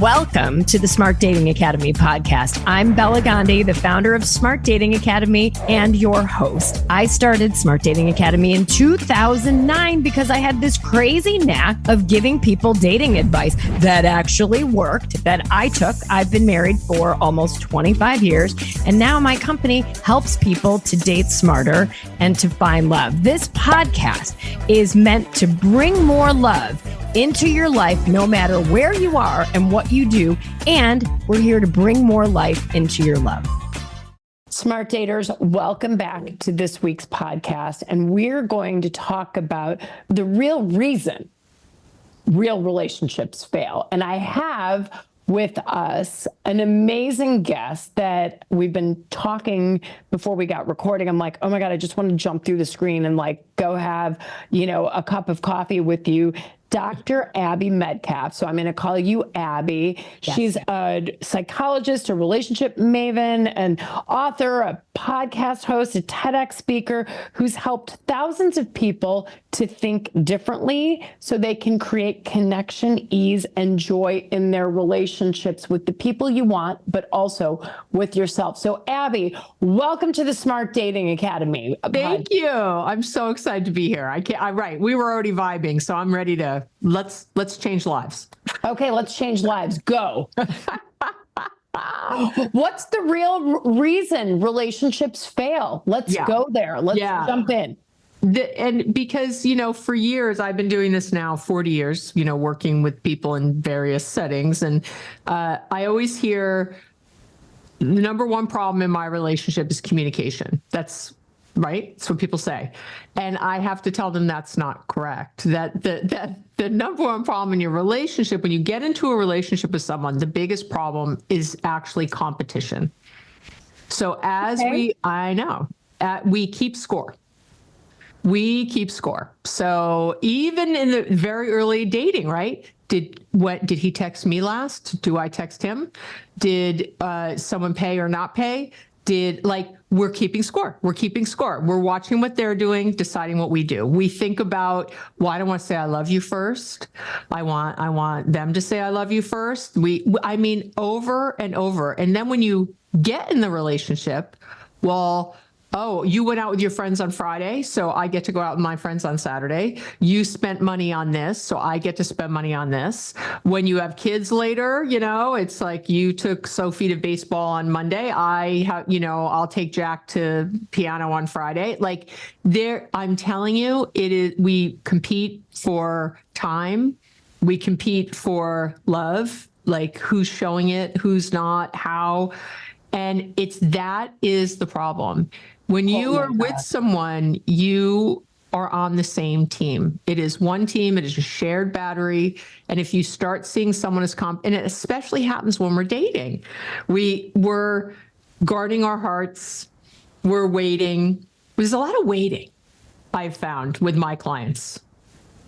Welcome to the Smart Dating Academy podcast. I'm Bela Gandhi, the founder of Smart Dating Academy and your host. I started Smart Dating Academy in 2009 because I had this crazy knack of giving people dating advice that actually worked, that I took. I've been married for almost 25 years, and now my company helps people to date smarter and to find love. This podcast is meant to bring more love into your life, no matter where you are and what you do. And we're here to bring more life into your love. Smart daters, welcome back to this week's podcast. And we're going to talk about the real reason real relationships fail. And I have with us an amazing guest that we've been talking before we got recording. I'm like, oh my God, I just want to jump through the screen and go have, a cup of coffee with you. Dr. Abby Medcalf. So I'm going to call you Abby. Yes. She's a psychologist, a relationship maven, an author, a podcast host, a TEDx speaker who's helped thousands of people to think differently so they can create connection, ease, and joy in their relationships with the people you want, but also with yourself. So Abby, welcome to the Smart Dating Academy. Thank you. I'm so excited to be here. I'm right. We were already vibing, so I'm ready to let's change lives. Okay, let's change lives. Go. What's the real reason relationships fail? Let's go there. Let's jump in. And because, for years, I've been doing this now 40 years, working with people in various settings. And I always hear the number one problem in my relationship is communication. That's right. That's what people say. And I have to tell them that's not correct. That the number one problem in your relationship, when you get into a relationship with someone, the biggest problem is actually competition. So we keep score. We keep score. So even in the very early dating, right? Did he text me last? Do I text him? Did someone pay or not pay? We're keeping score. We're keeping score. We're watching what they're doing, deciding what we do. We think about, well, I don't want to say I love you first. I want them to say I love you first. Over and over. And then when you get in the relationship, well, oh, you went out with your friends on Friday, so I get to go out with my friends on Saturday. You spent money on this, so I get to spend money on this. When you have kids later, it's like you took Sophie to baseball on Monday. I'll take Jack to piano on Friday. I'm telling you, we compete for time. We compete for love, who's showing it, who's not, how. And that is the problem. When you are with someone, you are on the same team. It is one team. It is a shared battery. And if you start seeing someone as and it especially happens when we're dating, we're guarding our hearts. We're waiting. There's a lot of waiting I've found with my clients.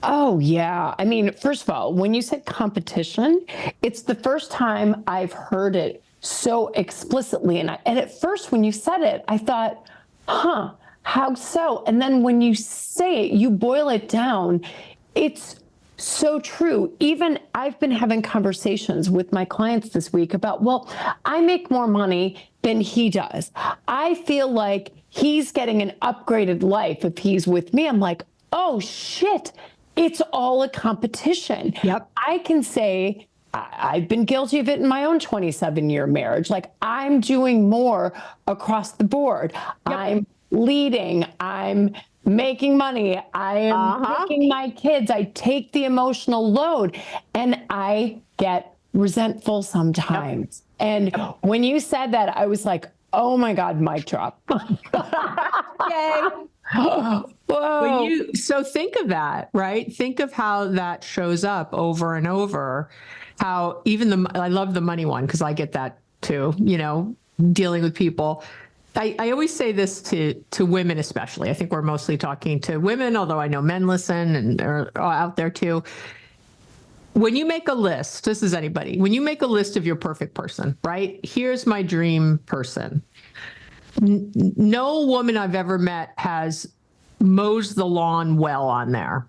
Oh, yeah. First of all, when you said competition, it's the first time I've heard it so explicitly. And at first, when you said it, I thought, how so? And then when you say it, you boil it down, it's so true. Even I've been having conversations with my clients this week about, well, I make more money than he does. I feel like he's getting an upgraded life if he's with me. I'm like, oh, shit, it's all a competition. Yep. I can say, I've been guilty of it in my own 27-year marriage. I'm doing more across the board. Yep. I'm leading. I'm making money. I am picking my kids. I take the emotional load and I get resentful sometimes. Yep. And when you said that, I was like, oh my God, mic drop. Yay. Whoa. So think of that, right? Think of how that shows up over and over. How even I love the money one because I get that too, dealing with people. I always say this to women especially. I think we're mostly talking to women, although I know men listen and are out there too. When you make a list, this is anybody, when you make a list of your perfect person, right? Here's my dream person. No woman I've ever met has mows the lawn well on there.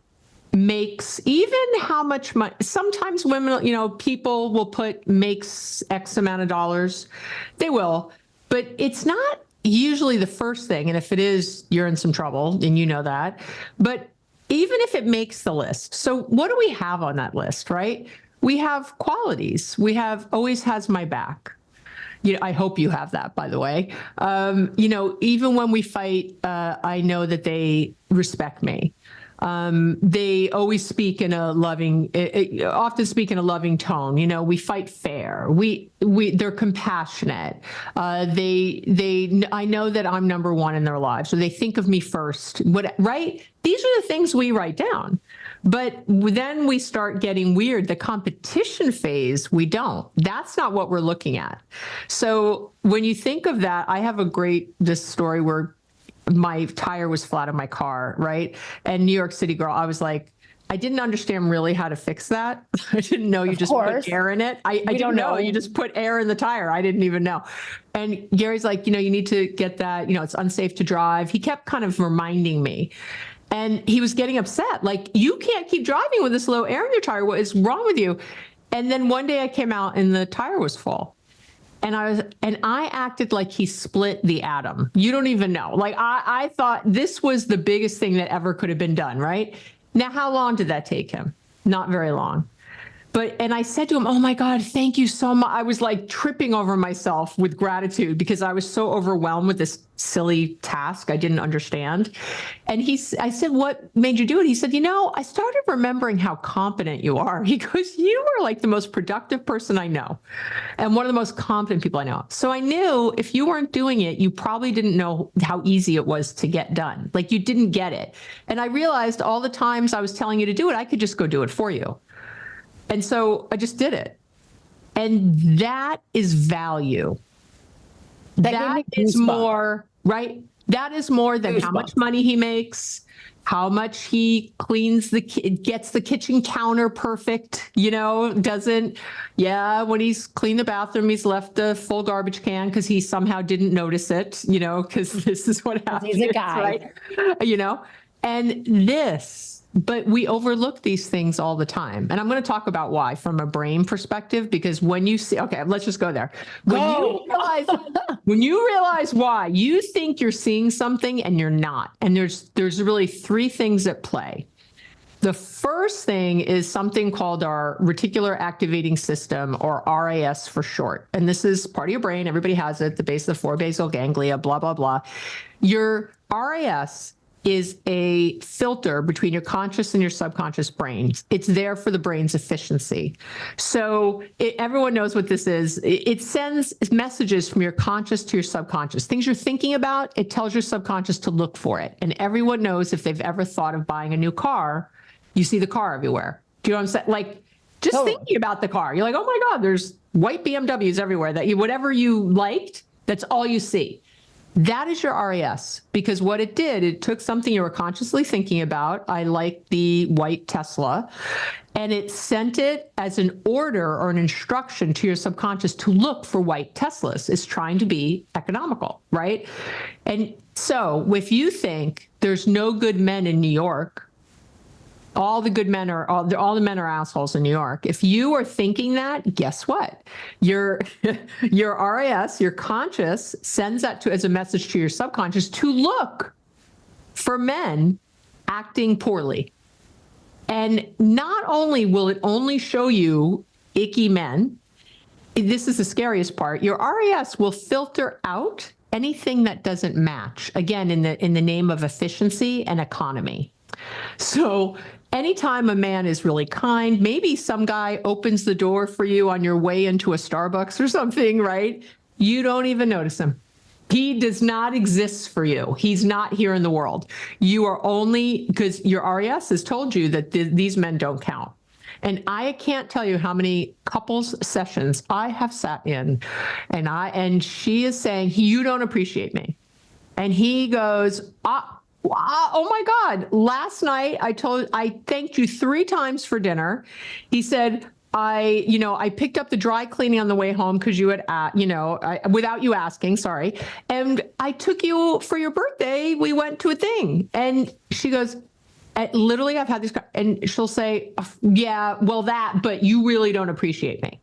makes, even how much money, sometimes women, people will put makes X amount of dollars. They will, but it's not usually the first thing. And if it is, you're in some trouble, and you know that. But even if it makes the list, so what do we have on that list, right? We have qualities. We have always has my back. I hope you have that, by the way. Even when we fight, I know that they respect me. They always speak in a loving, often speak in a loving tone. We fight fair. They're compassionate. I know that I'm number one in their lives, so they think of me first. Right? These are the things we write down. But then we start getting weird. The competition phase, we don't. That's not what we're looking at. So when you think of that, I have this story where my tire was flat on my car, right? And New York City girl, I was like, I didn't understand really how to fix that. I didn't know you just put air in it. I didn't know. You just put air in the tire. I didn't even know. And Gary's like, you need to get that, it's unsafe to drive. He kept kind of reminding me. And he was getting upset. Like, you can't keep driving with this low air in your tire. What is wrong with you? And then one day I came out and the tire was full. And I acted like he split the atom. You don't even know. Like, I thought this was the biggest thing that ever could have been done, right? Now, how long did that take him? Not very long. And I said to him, oh my God, thank you so much. I was like tripping over myself with gratitude because I was so overwhelmed with this silly task I didn't understand. And I said, what made you do it? He said, I started remembering how competent you are. He goes, you are like the most productive person I know and one of the most competent people I know. So I knew if you weren't doing it, you probably didn't know how easy it was to get done. Like, you didn't get it. And I realized all the times I was telling you to do it, I could just go do it for you. And so I just did it. And that is value. That is more, right? That is more than how much money he makes, how much he gets the kitchen counter perfect, when he's cleaned the bathroom, he's left a full garbage can because he somehow didn't notice it, because this is what happens. He's a guy. Right? But we overlook these things all the time. And I'm going to talk about why from a brain perspective, because when you see, okay, let's just go there. When you realize why, you think you're seeing something and you're not. And there's really three things at play. The first thing is something called our reticular activating system, or RAS for short. And this is part of your brain. Everybody has it, the base of the four basal ganglia, blah, blah, blah. Your RAS is a filter between your conscious and your subconscious brains. It's there for the brain's efficiency. So everyone knows what this is. It sends messages from your conscious to your subconscious. Things you're thinking about, it tells your subconscious to look for it. And everyone knows, if they've ever thought of buying a new car, you see the car everywhere. Do you know what I'm saying? Like, just thinking about the car, you're like, oh my God, there's white BMWs everywhere. Whatever you liked, that's all you see. That is your RAS, because what it did, it took something you were consciously thinking about. I like the white Tesla, and it sent it as an order or an instruction to your subconscious to look for white Teslas. It's trying to be economical, right? And so if you think there's no good men in New York, all the men are assholes in New York. If you are thinking that, guess what? Your RAS, your conscious, sends that as a message to your subconscious to look for men acting poorly. And not only will it only show you icky men, this is the scariest part, your RAS will filter out anything that doesn't match, again, in the name of efficiency and economy. So anytime a man is really kind, maybe some guy opens the door for you on your way into a Starbucks or something, right? You don't even notice him. He does not exist for you. He's not here in the world. You are only, because your RAS has told you that these men don't count. And I can't tell you how many couples sessions I have sat in, and she is saying, you don't appreciate me. And he goes, oh my God, last night I thanked you 3 times for dinner. He said, I picked up the dry cleaning on the way home because you had, without you asking, sorry. And I took you for your birthday. We went to a thing. And she goes, literally, I've had these, and she'll say, yeah, well, but you really don't appreciate me.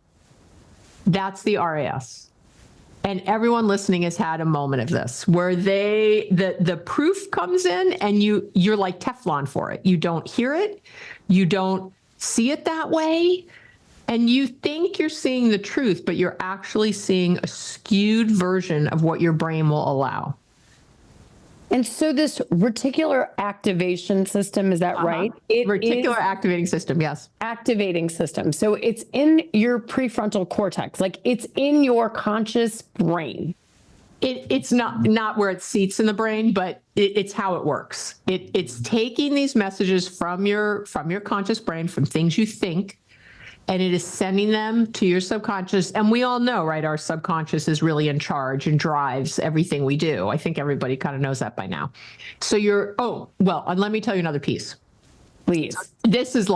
That's the RAS. And everyone listening has had a moment of this where the proof comes in and you're like Teflon for it. You don't hear it. You don't see it that way. And you think you're seeing the truth, but you're actually seeing a skewed version of what your brain will allow. And so this reticular activation system, is that right? Reticular activating system, yes. Activating system. So it's in your prefrontal cortex, like it's in your conscious brain. It's not where it seats in the brain, but it's how it works. It's taking these messages from your conscious brain, from things you think, and it is sending them to your subconscious. And we all know, right? Our subconscious is really in charge and drives everything we do. I think everybody kind of knows that by now. So and let me tell you another piece. Please. This is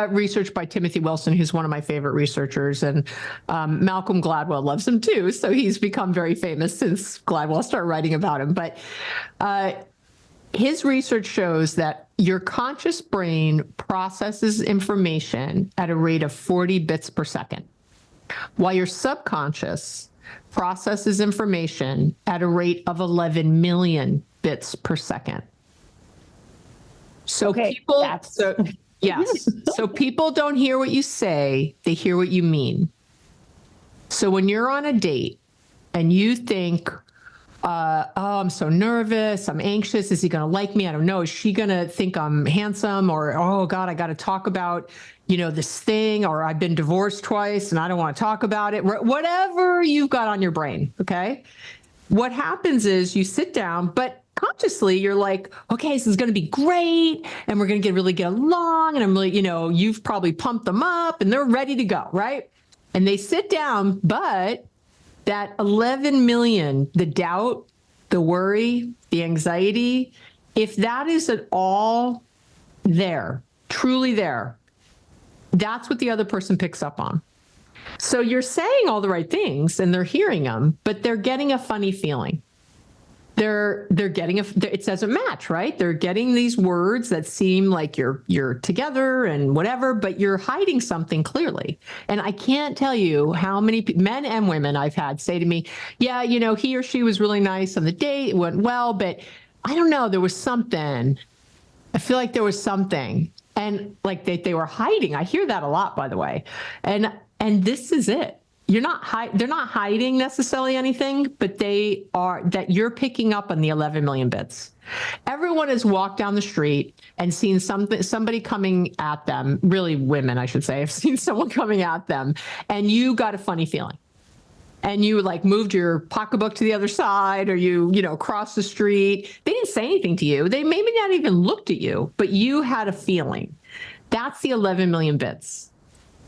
research by Timothy Wilson, who's one of my favorite researchers, and Malcolm Gladwell loves him too. So he's become very famous since Gladwell started writing about him. But his research shows that your conscious brain processes information at a rate of 40 bits per second, while your subconscious processes information at a rate of 11 million bits per second. So so people don't hear what you say, they hear what you mean. So when you're on a date and you think, oh, I'm so nervous, I'm anxious, is he going to like me? I don't know. Is she going to think I'm handsome? Or, oh God, I got to talk about, this thing, or I've been divorced twice and I don't want to talk about it. Whatever you've got on your brain. Okay. What happens is you sit down, but consciously you're like, okay, this is going to be great. And we're going to really get along. And I'm really, you've probably pumped them up and they're ready to go. Right. And they sit down, but that 11 million, the doubt, the worry, the anxiety, if that is at all there, truly there, that's what the other person picks up on. So you're saying all the right things and they're hearing them, but they're getting a funny feeling. They're getting it doesn't match, right? They're getting these words that seem like you're together and whatever, but you're hiding something clearly. And I can't tell you how many men and women I've had say to me, yeah, he or she was really nice on the date, it went well, but I don't know, there was something. I feel like there was something. And like they were hiding. I hear that a lot, by the way. And this is it. They're not hiding necessarily anything, but that you're picking up on the 11 million bits. Everyone has walked down the street and seen somebody coming at them, really women, I should say, have seen someone coming at them, and you got a funny feeling. And you like moved your pocketbook to the other side, or you crossed the street. They didn't say anything to you. They maybe not even looked at you, but you had a feeling. That's the 11 million bits.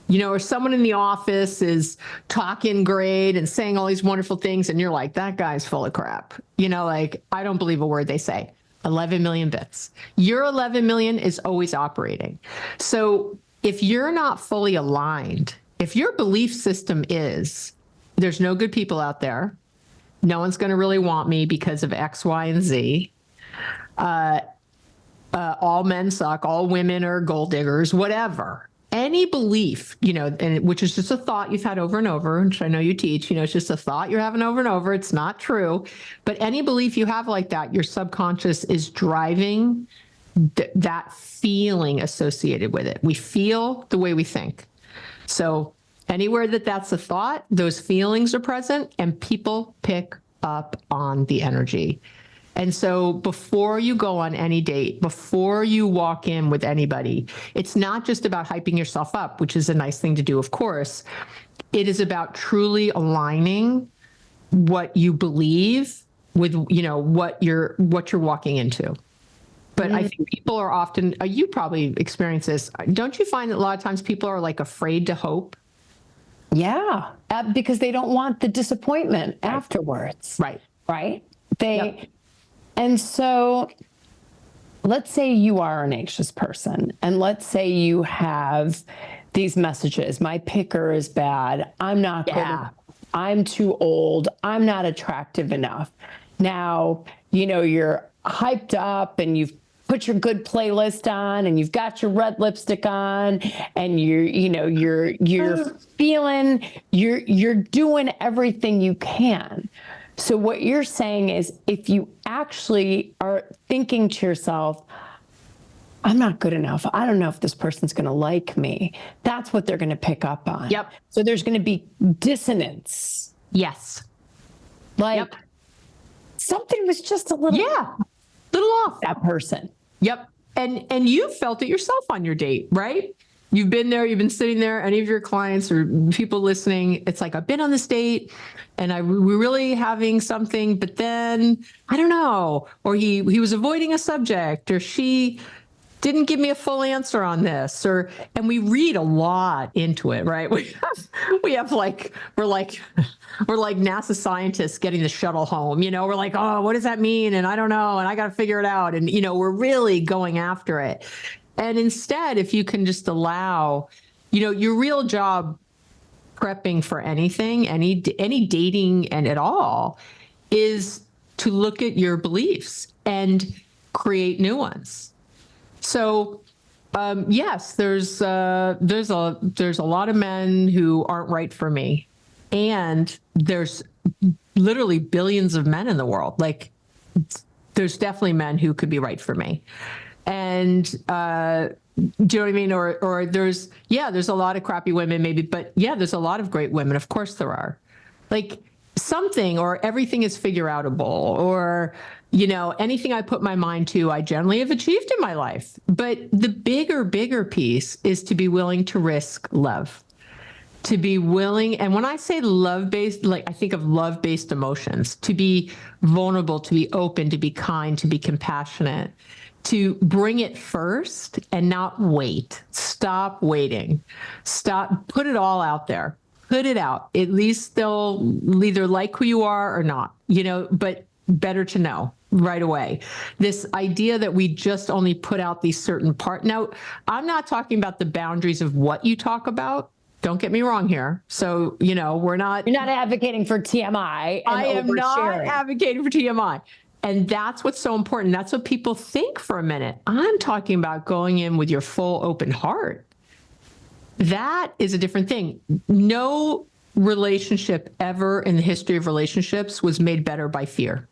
Or someone in the office is talking great and saying all these wonderful things, and you're like, that guy's full of crap. I don't believe a word they say. 11 million bits. Your 11 million is always operating. So if you're not fully aligned, if your belief system is, there's no good people out there, no one's going to really want me because of X, Y, and Z, all men suck, all women are gold diggers, whatever. Any belief, and which is just a thought you've had over and over, which I know you teach, it's just a thought you're having over and over. It's not true. But any belief you have like that, your subconscious is driving that feeling associated with it. We feel the way we think. So anywhere that's a thought, those feelings are present, and people pick up on the energy. And so before you go on any date, before you walk in with anybody, it's not just about hyping yourself up, which is a nice thing to do, of course. It is about truly aligning what you believe with, what you're walking into. But I think people are often, you probably experience this. Don't you find that a lot of times people are like afraid to hope? Yeah, because they don't want the disappointment afterwards. Right. Right. And so let's say you are an anxious person, and let's say you have these messages. My picker is bad. I'm not good. I'm too old. I'm not attractive enough. Now, you're hyped up and you've put your good playlist on and you've got your red lipstick on and you're feeling, you're doing everything you can. So what you're saying is, if you actually are thinking to yourself, I'm not good enough, I don't know if this person's going to like me, that's what they're going to pick up on. Yep. So there's going to be dissonance. Yes. Like something was just a little off. That person. Yep. And you felt it yourself on your date, right? You've been there, you've been sitting there, any of your clients or people listening, it's like, I've been on this date and we're really having something, but then I don't know, or he was avoiding a subject, or she didn't give me a full answer on this, and we read a lot into it, right? We have like, we're like NASA scientists getting the shuttle home, we're like, oh, what does that mean? And I don't know. And I got to figure it out. And, we're really going after it. And instead, if you can just allow, your real job prepping for anything, any dating and at all, is to look at your beliefs and create new ones. So, yes, there's a lot of men who aren't right for me, and there's literally billions of men in the world. Like, there's definitely men who could be right for me, and do you know what I mean? Or there's a lot of crappy women, maybe, but there's a lot of great women. Of course there are. Like, something, or everything is figure outable, or anything I put my mind to, I generally have achieved in my life. But the bigger piece is to be willing to risk love, to be willing. And when I say love-based, like, I think of love-based emotions, to be vulnerable, to be open, to be kind, to be compassionate, to bring it first and not wait. Stop waiting. Put it all out there. Put it out. At least they'll either like who you are or not, but better to know right away. This idea that we just only put out these certain parts. Now, I'm not talking about the boundaries of what you talk about. Don't get me wrong here. So, we're not. You're not advocating for TMI. I am not advocating for TMI. And that's what's so important. That's what people think for a minute. I'm talking about going in with your full open heart. That is a different thing. No relationship ever in the history of relationships was made better by fear.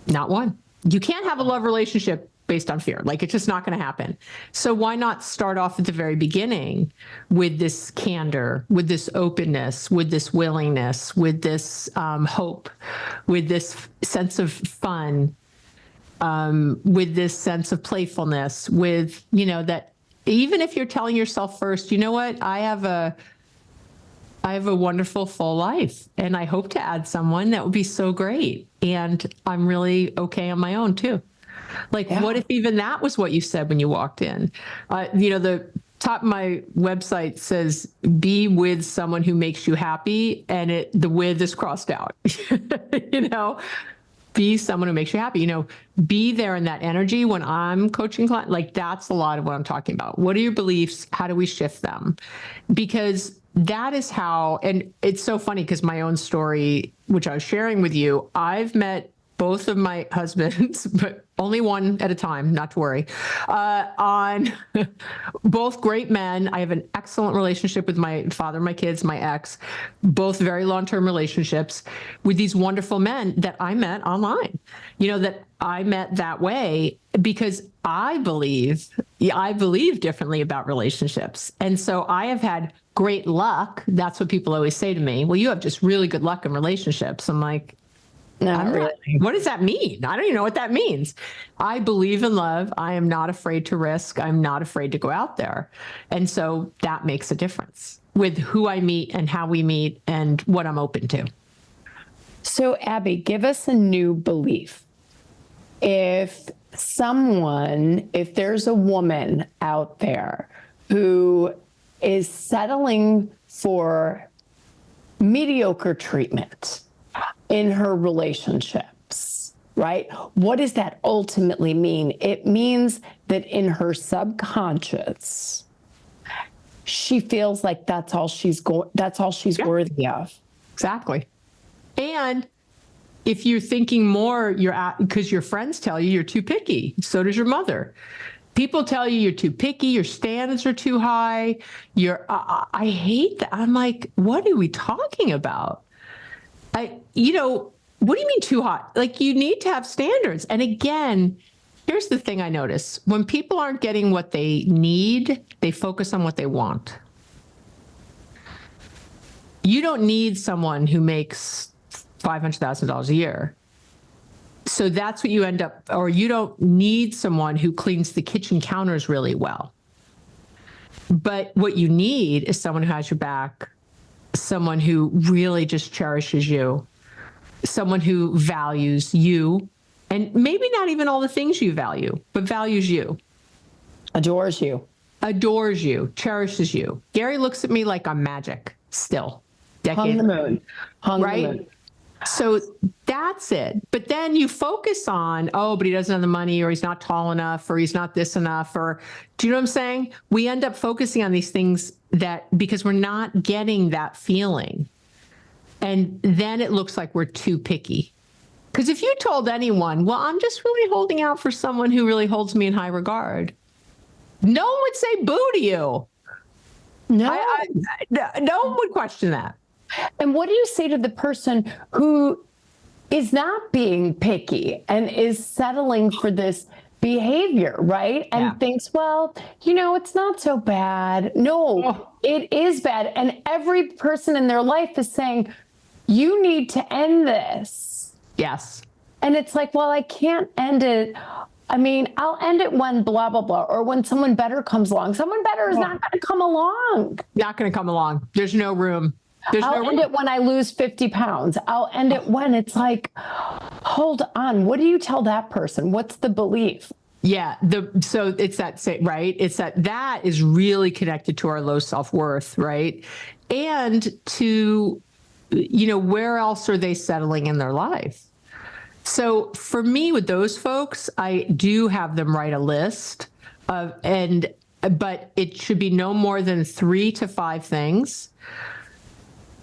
Not one. You can't have a love relationship based on fear. Like, it's just not going to happen. So why not start off at the very beginning with this candor, with this openness, with this willingness, with this hope, with this sense of fun, with this sense of playfulness, with, that even if you're telling yourself first, you know what, I have a wonderful full life, and I hope to add someone that would be so great. And I'm really okay on my own too. Like, what if even that was what you said when you walked in? The top of my website says, be with someone who makes you happy. And the with is crossed out, be someone who makes you happy, be there in that energy when I'm coaching clients. Like, that's a lot of what I'm talking about. What are your beliefs? How do we shift them? Because that is how, and it's so funny because my own story, which I was sharing with you, I've met both of my husbands, but only one at a time, not to worry, on both great men. I have an excellent relationship with my father, my kids, my ex, both very long-term relationships with these wonderful men that I met online, that I met that way because I believe differently about relationships. And so I have had great luck. That's what people always say to me. Well, you have just really good luck in relationships. I'm like, not really. What does that mean? I don't even know what that means. I believe in love. I am not afraid to risk. I'm not afraid to go out there. And so that makes a difference with who I meet and how we meet and what I'm open to. So, Abby, give us a new belief. If there's a woman out there who is settling for mediocre treatment in her relationships, right? What does that ultimately mean? It means that in her subconscious, she feels like that's all she's worthy of. Exactly. And if you're thinking more, because your friends tell you you're too picky. So does your mother. People tell you you're too picky, your standards are too high. I hate that. I'm like, what are we talking about? What do you mean too hot? Like, you need to have standards. And again, here's the thing I notice. When people aren't getting what they need, they focus on what they want. You don't need someone who makes $500,000 a year. So that's what you end up, or you don't need someone who cleans the kitchen counters really well. But what you need is someone who has your back, someone who really just cherishes you, someone who values you, and maybe not even all the things you value, but values you. Adores you. Adores you, cherishes you. Gary looks at me like I'm magic still. Hung the moon. Hung the moon. So that's it. But then you focus on, but he doesn't have the money, or he's not tall enough, or he's not this enough, or do you know what I'm saying? We end up focusing on these things because we're not getting that feeling. And then it looks like we're too picky. Because if you told anyone, well, I'm just really holding out for someone who really holds me in high regard, no one would say boo to you. No. No one would question that. And what do you say to the person who is not being picky and is settling for this behavior, right? And thinks, well, it's not so bad. No, it is bad. And every person in their life is saying, you need to end this. Yes. And it's like, well, I can't end it. I mean, I'll end it when blah, blah, blah, or when someone better comes along. Someone better is not going to come along. Not going to come along. There's no room. I'll end it when I lose 50 pounds. I'll end it when it's like, hold on. What do you tell that person? What's the belief? Yeah. So it's right. It's that is really connected to our low self-worth, right? And to, where else are they settling in their life? So for me, with those folks, I do have them write a list but it should be no more than 3 to 5 things.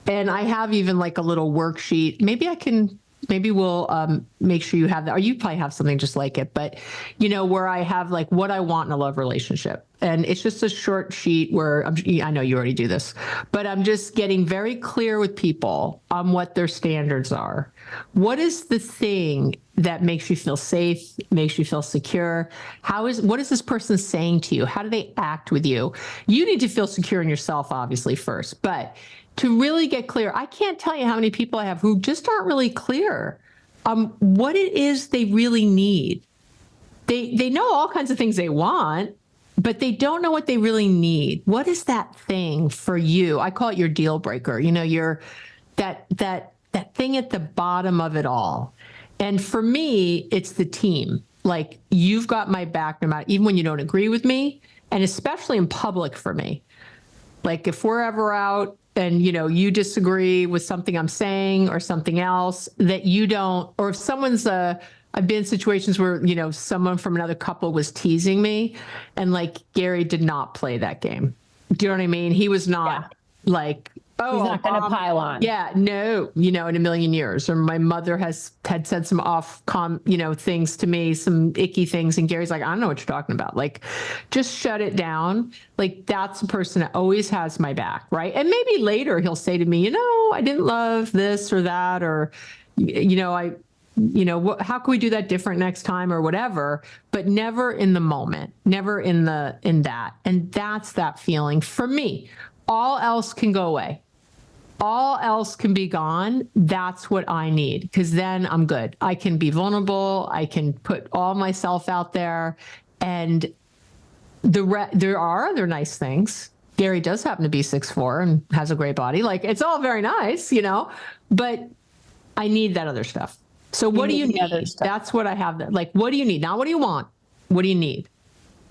And I have even like a little worksheet. Maybe we'll make sure you have that, or you probably have something just like it, but where I have like what I want in a love relationship. And it's just a short sheet where I know you already do this, but I'm just getting very clear with people on what their standards are. What is the thing that makes you feel safe, makes you feel secure? What is this person saying to you? How do they act with you? You need to feel secure in yourself, obviously, first, but to really get clear, I can't tell you how many people I have who just aren't really clear what it is they really need. They know all kinds of things they want, but they don't know what they really need. What is that thing for you? I call it your deal breaker. Your that thing at the bottom of it all. And for me, it's the team. Like, you've got my back no matter, even when you don't agree with me, and especially in public for me. Like, if we're ever out and, you disagree with something I'm saying or something else that you don't, or if someone's I've been in situations where, someone from another couple was teasing me, and like, Gary did not play that game. Do you know what I mean? He was not like, he's not going to pile on. Yeah, no, in a million years. Or my mother had said some things to me, some icky things. And Gary's like, I don't know what you're talking about. Like, just shut it down. Like, that's a person that always has my back, right? And maybe later he'll say to me, I didn't love this or that, or, how can we do that different next time or whatever, but never in the moment, never in that. And that's that feeling for me. All else can go away. All else can be gone. That's what I need, because then I'm good. I can be vulnerable. I can put all myself out there. And there are other nice things. Gary does happen to be 6'4" and has a great body. Like, it's all very nice, but I need that other stuff. So what do you need? That's what I have there. Like, what do you need? Not what do you want? What do you need?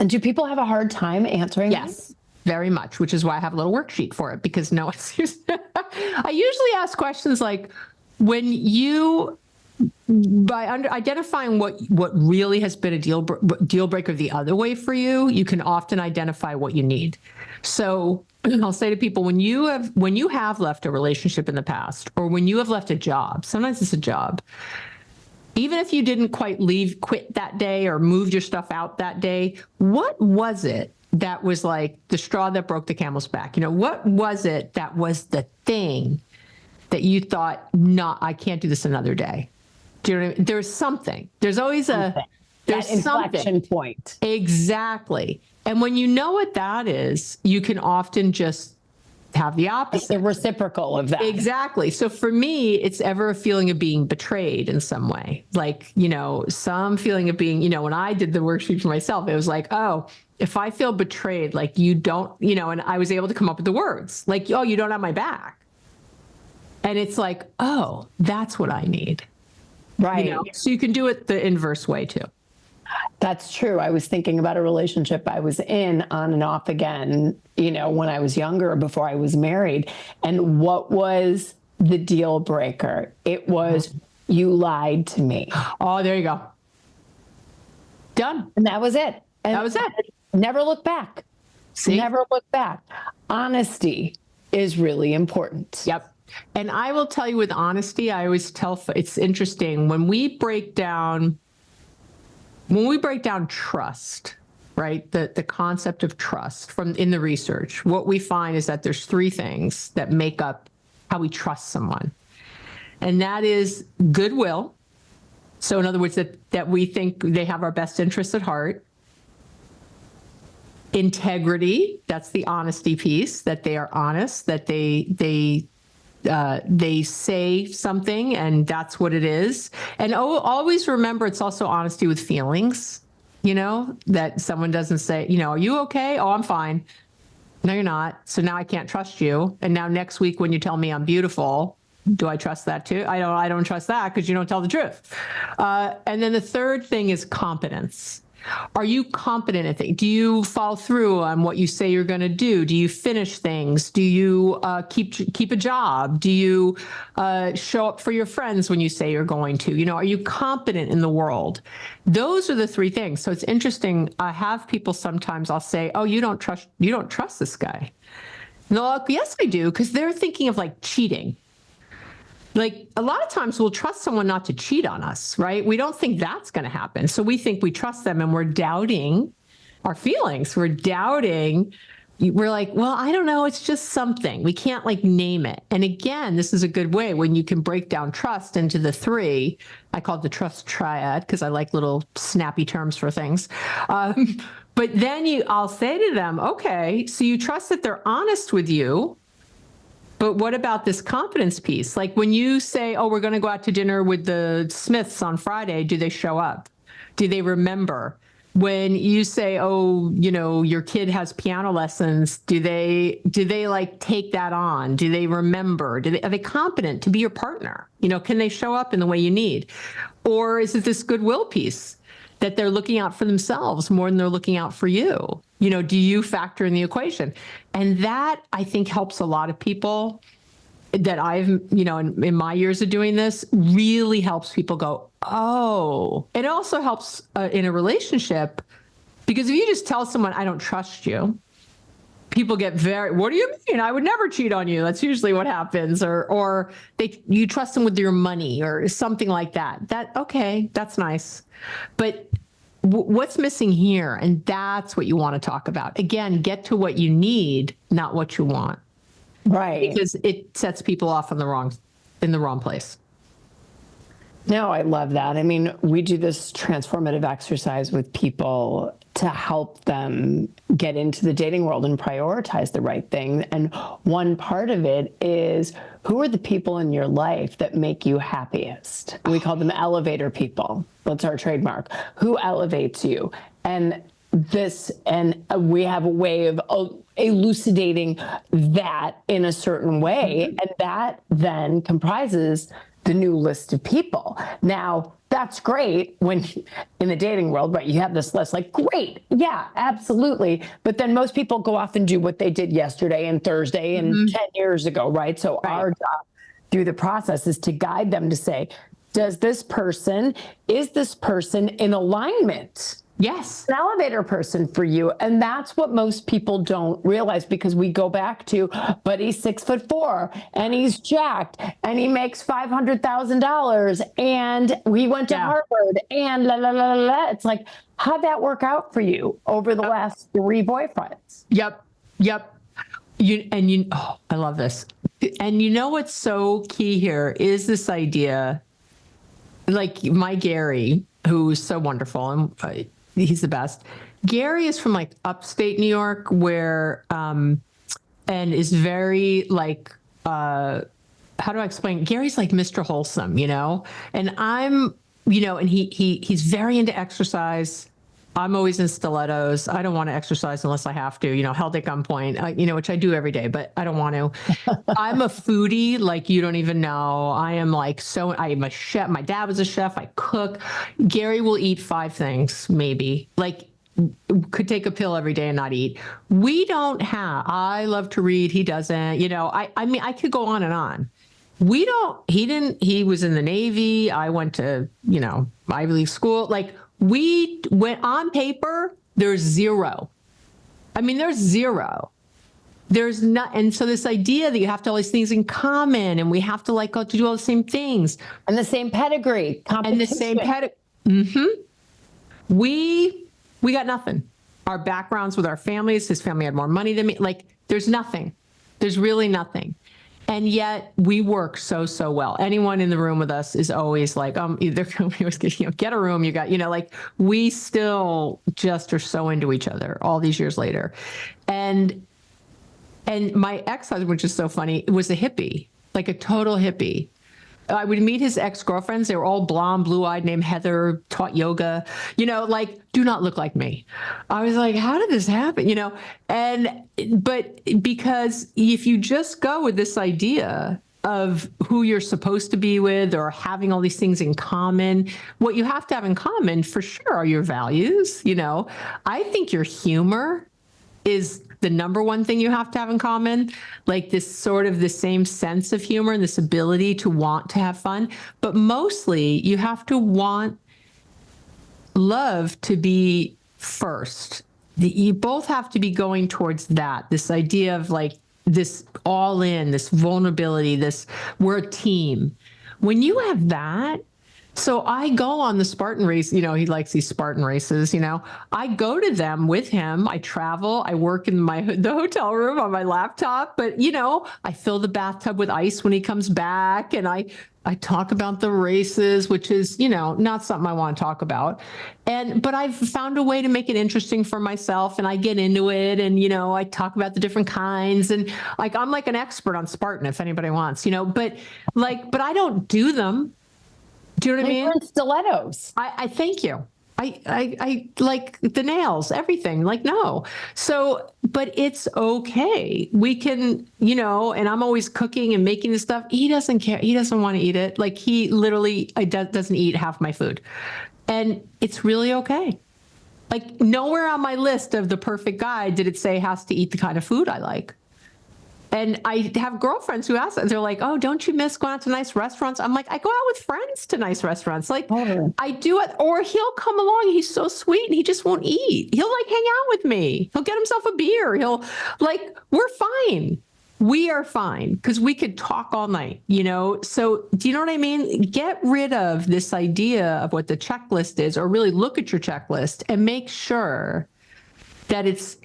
And do people have a hard time answering? Yes. Very much, which is why I have a little worksheet for it, because I usually ask questions like, when you by identifying what really has been a deal breaker the other way for you, you can often identify what you need. So I'll say to people, when you have left a relationship in the past, or when you have left a job, sometimes it's a job, even if you didn't quite quit that day or moved your stuff out that day, what was it that was like the straw that broke the camel's back? What was it that was the thing that you thought, no, I can't do this another day? Do you know what I mean? There's something. There's always that inflection point. Exactly. And when you know what that is, you can often just have the opposite. It's the reciprocal of that. Exactly. So for me, it's ever a feeling of being betrayed in some way. Like, some feeling of being, when I did the worksheet for myself, it was like, oh, if I feel betrayed, like you don't, and I was able to come up with the words like, oh, you don't have my back. And it's like, oh, that's what I need. Right. So you can do it the inverse way too. That's true. I was thinking about a relationship I was in on and off again, when I was younger, before I was married. And what was the deal breaker? It was, you lied to me. Oh, there you go. Done. And that was it. And that was it. Never look back. See? Never look back. Honesty is really important. Yep. And I will tell you, with honesty, I always tell, it's interesting when we break down trust, right? The concept of trust in the research, what we find is that there's three things that make up how we trust someone. And that is goodwill. So in other words, that we think they have our best interests at heart. Integrity, that's the honesty piece, that they are honest, that they say something and that's what it is. And always remember, it's also honesty with feelings, that someone doesn't say, are you okay? Oh, I'm fine. No, you're not. So now I can't trust you. And now next week when you tell me I'm beautiful, do I trust that too? I don't trust that because you don't tell the truth. And then the third thing is competence. Are you competent at things? Do you follow through on what you say you're going to do? Do you finish things? Do you keep a job? Do you show up for your friends when you say you're going to? Are you competent in the world? Those are the three things. So it's interesting. I have people sometimes, I'll say, oh, you don't trust this guy. And they're like, yes, I do, because they're thinking of like cheating. Like a lot of times we'll trust someone not to cheat on us, right? We don't think that's going to happen. So we think we trust them and we're doubting our feelings. We're like, well, I don't know. It's just something. We can't like name it. And again, this is a good way when you can break down trust into the three. I call it the trust triad because I like little snappy terms for things. But then I'll say to them, okay, so you trust that they're honest with you. But what about this confidence piece? Like when you say, oh, we're going to go out to dinner with the Smiths on Friday, do they show up? Do they remember? When you say, oh, your kid has piano lessons, do they like take that on? Do they remember? Are they competent to be your partner? Can they show up in the way you need? Or is it this goodwill piece that they're looking out for themselves more than they're looking out for you? Do you factor in the equation? And that, I think, helps a lot of people that I've, in my years of doing this, really helps people go, oh. It also helps in a relationship, because if you just tell someone, I don't trust you, people get what do you mean? I would never cheat on you. That's usually what happens. Or you trust them with your money or something like that. Okay, that's nice. But what's missing here? And that's what you want to talk about. Again, get to what you need, not what you want. Right. Because it sets people off in the wrong place. No, I love that. I mean, we do this transformative exercise with people to help them get into the dating world and prioritize the right thing. And one part of it is, who are the people in your life that make you happiest? We call them elevator people. That's our trademark. Who elevates you? And we have a way of elucidating that in a certain way. And that then comprises the new list of people. Now, that's great when in the dating world, right? You have this list, like, great. Yeah, absolutely. But then most people go off and do what they did yesterday and Thursday and 10 years ago, right? So our job through the process is to guide them to say, is this person in alignment? Yes. An elevator person for you. And that's what most people don't realize, because we go back to, but he's 6'4" and he's jacked and he makes $500,000 and we went to Harvard and la, la, la, la, la. It's like, how'd that work out for you over the last 3 boyfriends? Yep. I love this. And you know what's so key here is this idea, like my Gary, who's so wonderful, and he's the best. Gary is from like upstate New York, where and is very like how do I explain? Gary's like Mr. Wholesome, and I'm, and he's very into exercise. I'm always in stilettos. I don't want to exercise unless I have to, held at gunpoint, which I do every day, but I don't want to. I'm a foodie like you don't even know. I am like, I am a chef. My dad was a chef. I cook. Gary will eat 5 things, maybe. Like, could take a pill every day and not eat. I love to read. He doesn't, I mean, I could go on and on. He was in the Navy. I went to, Ivy League school. Like, we went on paper, there's 0. I mean, there's 0. There's not. And so this idea that you have to all these things in common and we have to like to do all the same things. And the same pedigree. And the same pedigree. Mm-hmm. We got nothing. Our backgrounds with our families, his family had more money than me. Like, there's nothing. There's really nothing. And yet we work so well. Anyone in the room with us is always like, either get a room, you got, like we still just are so into each other all these years later. And my ex-husband, which is so funny, was a hippie, like a total hippie. I would meet his ex-girlfriends. They were all blonde, blue-eyed, named Heather, taught yoga, like do not look like me. I was like, how did this happen? But because if you just go with this idea of who you're supposed to be with or having all these things in common, what you have to have in common for sure are your values. I think your humor is the number one thing you have to have in common, like this sort of the same sense of humor and this ability to want to have fun. But mostly you have to want love to be first. You both have to be going towards that, this idea of like this all in, this vulnerability, we're a team. When you have that, so I go on the Spartan race, he likes these Spartan races, I go to them with him. I travel, I work in the hotel room on my laptop, but I fill the bathtub with ice when he comes back. And I talk about the races, which is, not something I want to talk about. But I've found a way to make it interesting for myself and I get into it. And, I talk about the different kinds and like, I'm like an expert on Spartan if anybody wants, but I don't do them. Do you know what I mean? You're in stilettos. I thank you. I like the nails, everything. Like, no. So, but it's okay. We can, and I'm always cooking and making this stuff. He doesn't care. He doesn't want to eat it. Like he literally doesn't eat half my food. And it's really okay. Like nowhere on my list of the perfect guy did it say has to eat the kind of food I like. And I have girlfriends who ask that. They're like, oh, don't you miss going out to nice restaurants? I'm like, I go out with friends to nice restaurants. Like I do it. Or he'll come along. He's so sweet and he just won't eat. He'll like hang out with me. He'll get himself a beer. We're fine. We are fine because we could talk all night, So do you know what I mean? Get rid of this idea of what the checklist is, or really look at your checklist and make sure that it's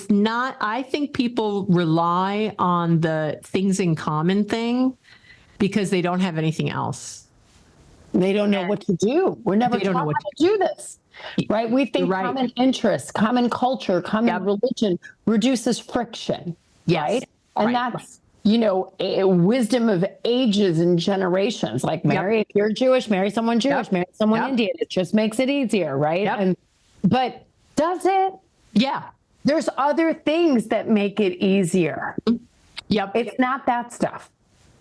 not. I think people rely on the things in common thing because they don't have anything else. They don't know what to do. We're never taught how to do this, right? We think common interests, common culture, common religion reduces friction, right? And that's, a wisdom of ages and generations. Like if you're Jewish, marry someone Jewish, marry someone Indian. It just makes it easier, right? But does it? Yeah. There's other things that make it easier. Yep. It's not that stuff.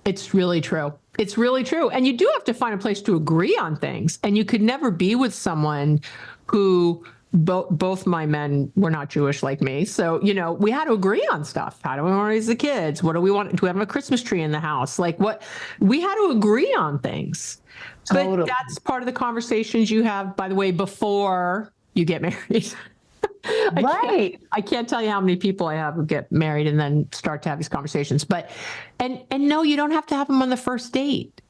It's really true. It's really true. And you do have to find a place to agree on things. And you could never be with someone who both my men were not Jewish like me. So, we had to agree on stuff. How do we want to raise the kids? What do we want? Do we have a Christmas tree in the house? We had to agree on things. But that's part of the conversations you have, by the way, before you get married. I can't tell you how many people I have who get married and then start to have these conversations. But, and no, you don't have to have them on the first date.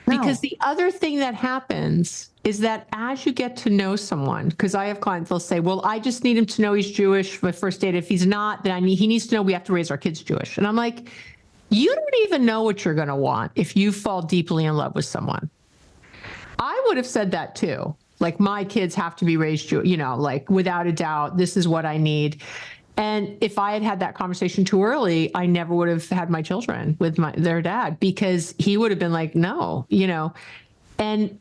Because the other thing that happens is that as you get to know someone, because I have clients, they'll say, well, I just need him to know he's Jewish for the first date. If he's not, then he needs to know we have to raise our kids Jewish. And I'm like, you don't even know what you're going to want if you fall deeply in love with someone. I would have said that too. Like, my kids have to be raised Jewish, like, without a doubt, this is what I need. And if I had had that conversation too early, I never would have had my children with their dad, because he would have been like, no,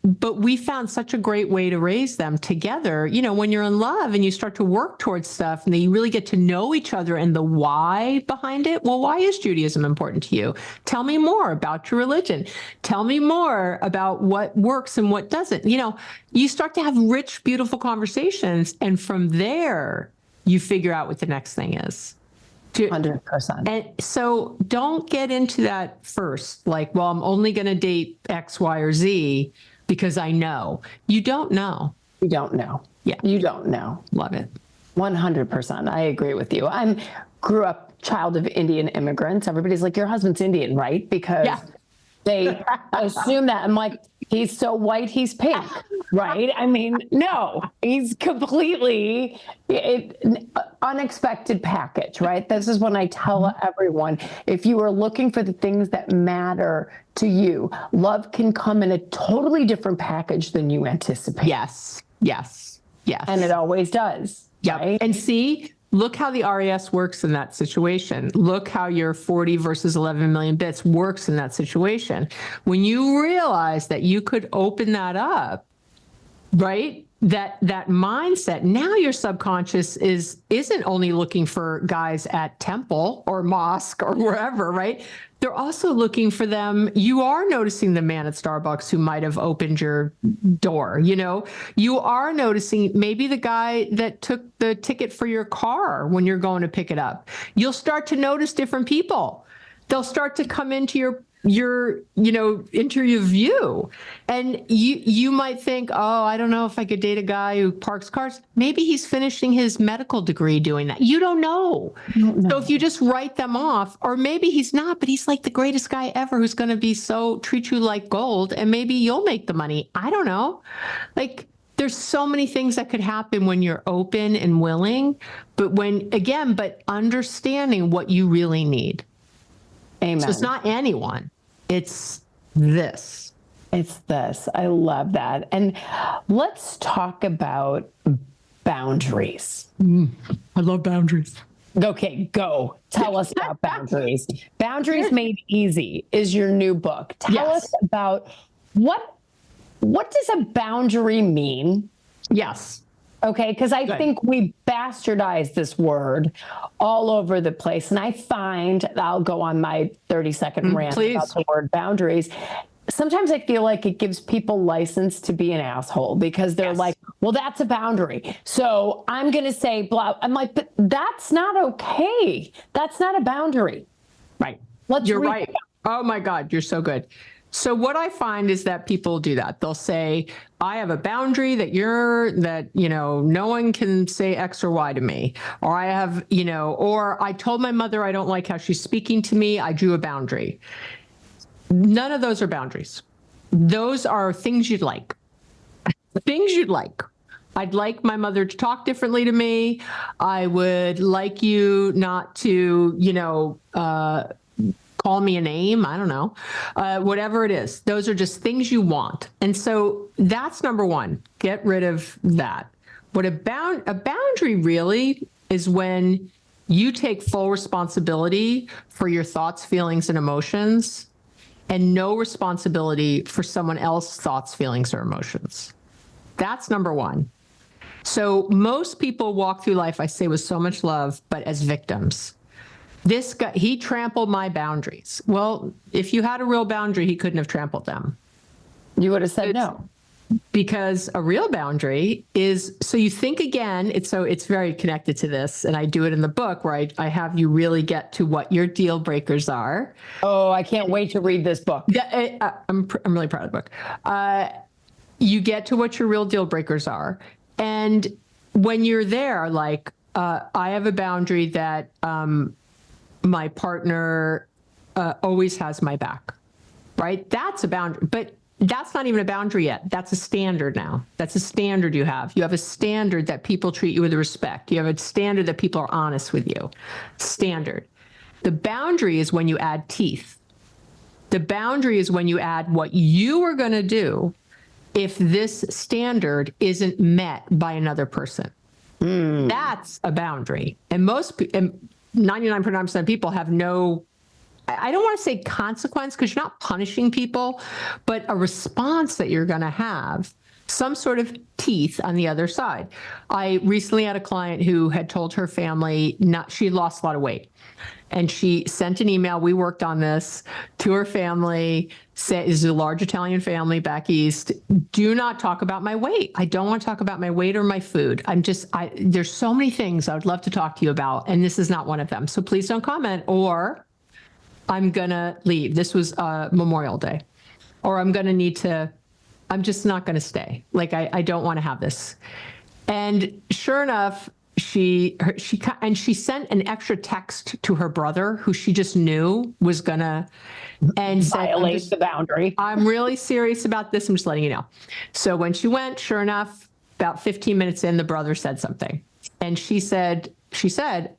but we found such a great way to raise them together. When you're in love and you start to work towards stuff and then you really get to know each other and the why behind it. Well, why is Judaism important to you? Tell me more about your religion. Tell me more about what works and what doesn't. You start to have rich, beautiful conversations. And from there, you figure out what the next thing is. 100%. And so don't get into that first, like, well, I'm only going to date X, Y, or Z because I know. You don't know. You don't know. Yeah. You don't know. Love it. 100%. I agree with you. Grew up child of Indian immigrants. Everybody's like, your husband's Indian, right? Because they assume that. I'm like, he's so white, he's pink, right? I mean, no, he's completely unexpected package, right? This is when I tell everyone, if you are looking for the things that matter to you, love can come in a totally different package than you anticipate. Yes. And it always does. Yep. Right? And see, look how the RAS works in that situation. Look how your 40 versus 11 million bits works in that situation. When you realize that you could open that up, right? That mindset, now your subconscious isn't only looking for guys at temple or mosque or wherever, right? They're also looking for them. You are noticing the man at Starbucks who might have opened your door. You are noticing maybe the guy that took the ticket for your car when you're going to pick it up. You'll start to notice different people. They'll start to come into your into your view. And you might think, oh, I don't know if I could date a guy who parks cars. Maybe he's finishing his medical degree doing that. You don't know. So if you just write them off, or maybe he's not, but he's like the greatest guy ever who's going to treat you like gold, and maybe you'll make the money. I don't know. Like, there's so many things that could happen when you're open and willing, but understanding what you really need. Amen. So it's not anyone. It's this. It's this. I love that. And let's talk about boundaries. I love boundaries. Okay, go. Tell us about boundaries. Boundaries Made Easy is your new book. Tell us about what does a boundary mean? Yes. Okay, because I think we bastardize this word all over the place. And I find, I'll go on my 30-second rant about the word boundaries. Sometimes I feel like it gives people license to be an asshole, because they're like, well, that's a boundary, so I'm going to say blah. I'm like, but that's not okay. That's not a boundary. Right. You're right. Oh my God, you're so good. So what I find is that people do that. They'll say, I have a boundary that no one can say X or Y to me. Or I have, or I told my mother I don't like how she's speaking to me. I drew a boundary. None of those are boundaries. Those are things you'd like. Things you'd like. I'd like my mother to talk differently to me. I would like you not to, call me a name. I don't know. Whatever it is. Those are just things you want. And so that's number one. Get rid of that. What a boundary really is when you take full responsibility for your thoughts, feelings, and emotions, and no responsibility for someone else's thoughts, feelings, or emotions. That's number one. So most people walk through life, I say, with so much love, but as victims. This guy, he trampled my boundaries. Well, if you had a real boundary, he couldn't have trampled them. You would have said no. Because a real boundary is, so you think again, it's very connected to this. And I do it in the book where I have you really get to what your deal breakers are. Oh, I can't wait to read this book. I'm really proud of the book. You get to what your real deal breakers are. And when you're there, like, I have a boundary that my partner always has my back, right? That's a boundary, but that's not even a boundary yet. That's a standard now. That's a standard you have. You have a standard that people treat you with respect. You have a standard that people are honest with you. Standard. The boundary is when you add teeth. The boundary is when you add what you are going to do if this standard isn't met by another person. That's a boundary. And 99% of people have no, I don't want to say consequence because you're not punishing people, but a response that you're going to have, some sort of teeth on the other side. I recently had a client who had told her family she lost a lot of weight. And she sent an email. We worked on this to her family. This is a large Italian family back east. Do not talk about my weight. I don't want to talk about my weight or my food. There's so many things I would love to talk to you about, and this is not one of them. So please don't comment, or I'm going to leave. This was Memorial Day. Or I'm just not going to stay. Like, I don't want to have this. And sure enough, she sent an extra text to her brother, who she just knew was gonna violate the boundary. I'm really serious about this. I'm just letting you know. So when she went, sure enough, about 15 minutes in, the brother said something, and she said,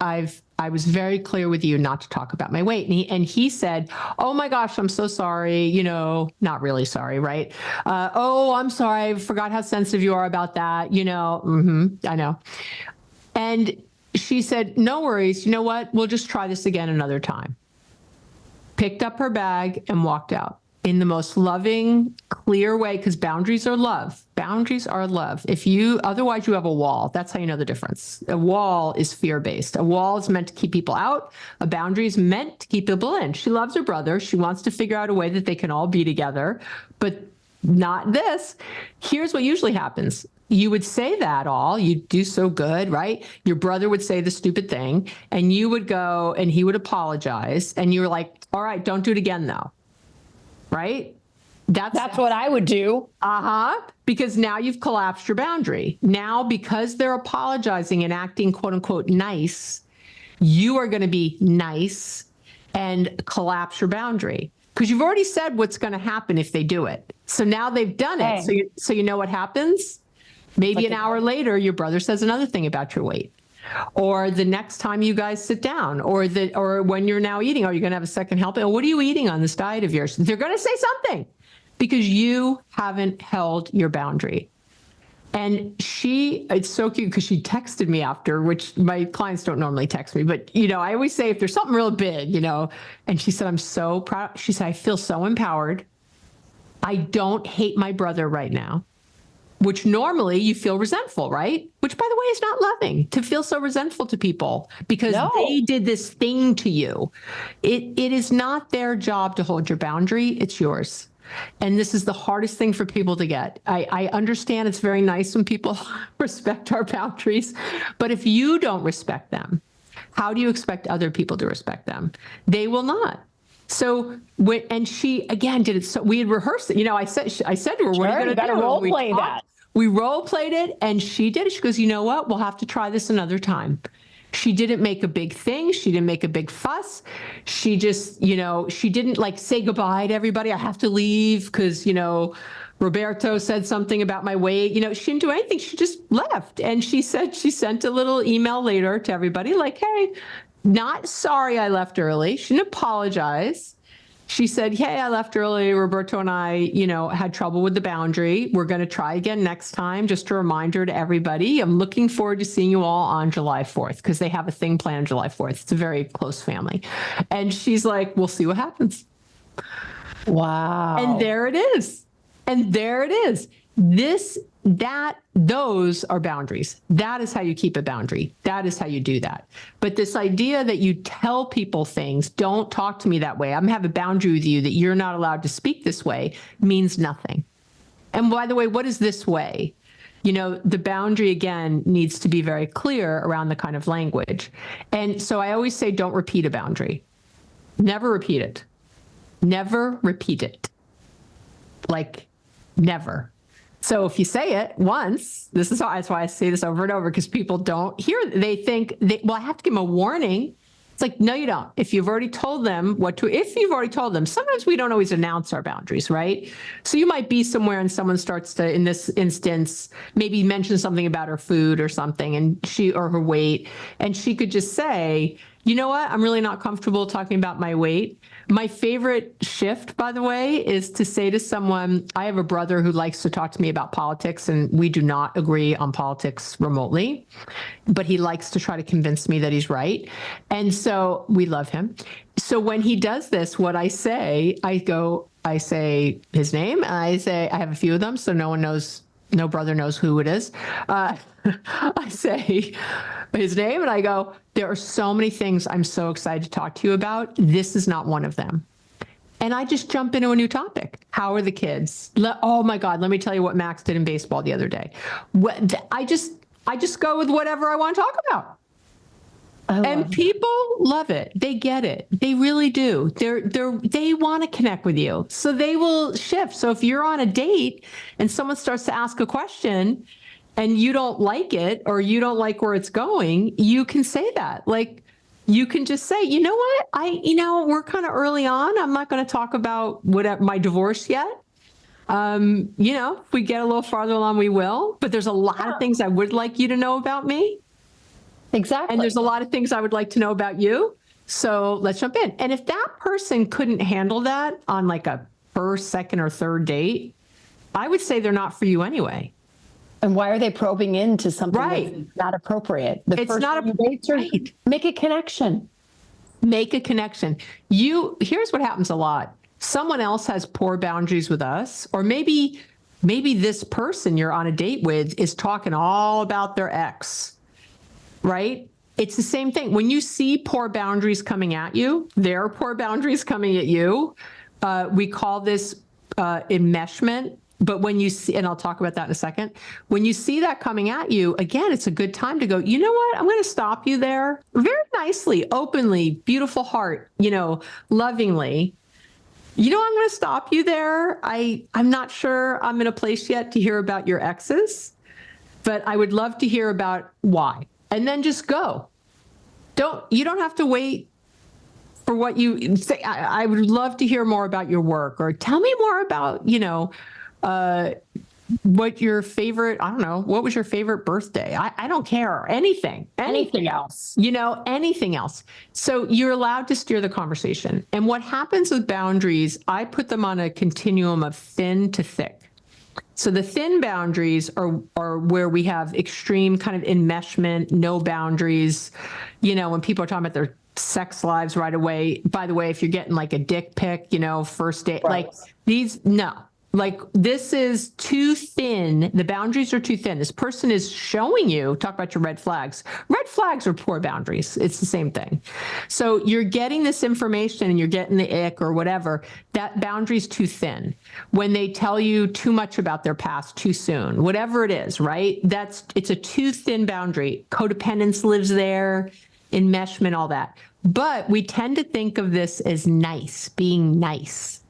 I was very clear with you not to talk about my weight. And he said, oh my gosh, I'm so sorry. Not really sorry, right? Oh, I'm sorry. I forgot how sensitive you are about that. I know. And she said, no worries. You know what? We'll just try this again another time. Picked up her bag and walked out in the most loving, clear way, because boundaries are love. Boundaries are love. Otherwise you have a wall. That's how you know the difference. A wall is fear-based. A wall is meant to keep people out. A boundary is meant to keep people in. She loves her brother. She wants to figure out a way that they can all be together, but not this. Here's what usually happens. You would say that you'd do so good, right? Your brother would say the stupid thing, and you would go and he would apologize, and you were like, all right, don't do it again though. Right? That's what I would do. Because now you've collapsed your boundary. Now, because they're apologizing and acting quote unquote nice, you are going to be nice and collapse your boundary. Because you've already said what's going to happen if they do it. So now they've done it. So you know what happens? Maybe an hour later, your brother says another thing about your weight. Or the next time you guys sit down, or when you're now eating, are you going to have a second helping? What are you eating on this diet of yours? They're going to say something because you haven't held your boundary. And it's so cute because she texted me after, which my clients don't normally text me, but I always say if there's something real big, and she said, I'm so proud. She said, I feel so empowered. I don't hate my brother right now. Which normally you feel resentful, right? Which, by the way, is not loving to feel so resentful to people because they did this thing to you. It is not their job to hold your boundary. It's yours. And this is the hardest thing for people to get. I understand it's very nice when people respect our boundaries, but if you don't respect them, how do you expect other people to respect them? They will not. So and she again did it. So we had rehearsed it. I said to her, "What are you going to do?" Role play that. We role played it, and she did it. She goes, "You know what? We'll have to try this another time." She didn't make a big thing. She didn't make a big fuss. She just, she didn't say goodbye to everybody. I have to leave because Roberto said something about my weight. She didn't do anything. She just left, and she said she sent a little email later to everybody like, "Hey, not sorry I left early." She didn't apologize. She said, "Hey, I left early. Roberto and I, had trouble with the boundary. We're going to try again next time." Just a reminder to everybody. I'm looking forward to seeing you all on July 4th because they have a thing planned July 4th. It's a very close family. And she's like, "We'll see what happens." Wow. And there it is. Those are boundaries. That is how you keep a boundary. That is how you do that. But this idea that you tell people things, don't talk to me that way, I'm have a boundary with you that you're not allowed to speak this way, means nothing. And by the way, what is this way? The boundary, again, needs to be very clear around the kind of language. And so I always say, don't repeat a boundary. Never repeat it. Never repeat it. Like, never. So if you say it once, that's why I say this over and over, because people don't hear it. They think, I have to give them a warning. It's like, no, you don't. If you've already told them sometimes we don't always announce our boundaries, right? So you might be somewhere and someone starts to, in this instance, maybe mention something about her food or something, and or her weight, and she could just say, you know what? I'm really not comfortable talking about my weight. My favorite shift, by the way, is to say to someone, I have a brother who likes to talk to me about politics, and we do not agree on politics remotely, but he likes to try to convince me that he's right. And so we love him. So when he does this, what I say, I say his name, and I have a few of them, so no brother knows who it is. I say his name and I go, there are so many things I'm so excited to talk to you about. This is not one of them. And I just jump into a new topic. How are the kids? Oh my God, let me tell you what Max did in baseball the other day. I just go with whatever I want to talk about. And people love it. They get it. They really do. They want to connect with you. So they will shift. So if you're on a date and someone starts to ask a question and you don't like it, or you don't like where it's going, you can say that. Like, you can just say, you know what? We're kind of early on. I'm not going to talk about my divorce yet. If we get a little farther along, we will. But there's a lot of things I would like you to know about me. Exactly. And there's a lot of things I would like to know about you. So let's jump in. And if that person couldn't handle that on like a first, second, or third date, I would say they're not for you anyway. And why are they probing into something right. that's not appropriate? It's not right. Make a connection. Make a connection. Here's what happens a lot. Someone else has poor boundaries with us, or maybe this person you're on a date with is talking all about their ex. Right? It's the same thing. When you see poor boundaries coming at you, there are poor boundaries coming at you. We call this enmeshment. But when you see, and I'll talk about that in a second, when you see that coming at you, again, it's a good time to go, you know what? I'm going to stop you there very nicely, openly, beautiful heart, lovingly. I'm going to stop you there. I'm not sure I'm in a place yet to hear about your exes, but I would love to hear about why. And then just go. You don't have to wait for what you say. I would love to hear more about your work, or tell me more about, what your favorite, I don't know, what was your favorite birthday? I don't care. Anything else, anything else. So you're allowed to steer the conversation. And what happens with boundaries, I put them on a continuum of thin to thick. So the thin boundaries are where we have extreme kind of enmeshment, no boundaries. When people are talking about their sex lives right away, by the way, if you're getting like a dick pic, first date, right. Like these, no. Like, this is too thin. The boundaries are too thin. This person is showing you, talk about your red flags. Red flags are poor boundaries. It's the same thing. So you're getting this information and you're getting the ick or whatever. That boundary's too thin. When they tell you too much about their past too soon, whatever it is, right? It's a too thin boundary. Codependence lives there, enmeshment, all that. But we tend to think of this as nice, being nice